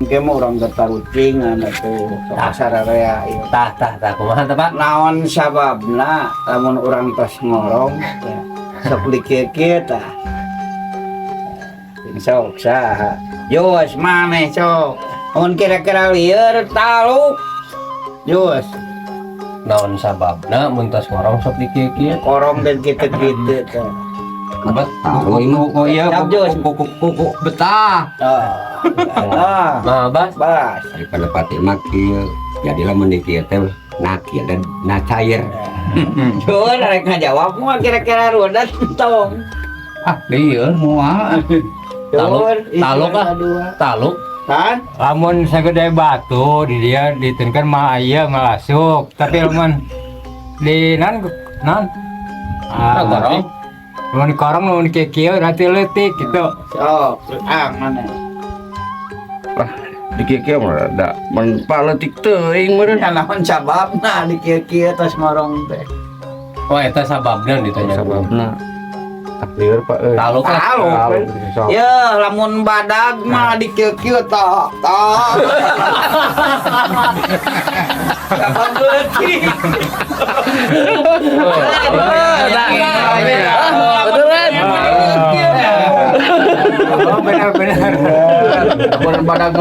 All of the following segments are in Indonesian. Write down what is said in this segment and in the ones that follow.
Mungkin mau orang ketarucing itu sararea ieu. Tah kumaha teh Pak? Naon sababna lamun urang tos ngorong ya, sok dikit-dikit tah. Sok saha. Yos maneh sok. Mun kira-kira lieur taluk. Yos Naon sababna mun tos ngorong sok dikieu-kieu? korong dan gitu-gitu tah. Oh iya, Jos. kuku betah. Nah, Bas. Bas. Daripada pati mak kieu, jadilah mun dikieu teh na kieu dan na cair. Cuman rek ngajawab mah kira-kira roda tong. Ah, lieur moal. Taluk ah. Taluk. Kan? Lamun sagede batu di dia ditenkeun mah aya ngalasuk, tapi lamun di nan. Korong. Lamun di korong lamun kieu nanti leutik gitu. Sok, mana? Dikieu mah da mun paletik teuing meureun. Ya naon sababna di kieu-kieu tos ngorong teh. Oh, eta sababna ditanya. Sababna tak lieur Pak euy. Taluk lah. Taluk. Ya, lamun badag mah di kieu-kieu tok. Sabab leutik. Beneran. Oh, benar. Mun badag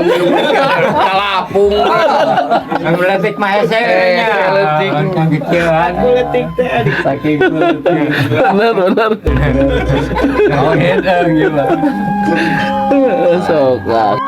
kalapung. Leutik mah hese nya. Leutik. Gituan. Leutik teh Saking leutik. Bener. Oh, hedeng gila. Sok lah.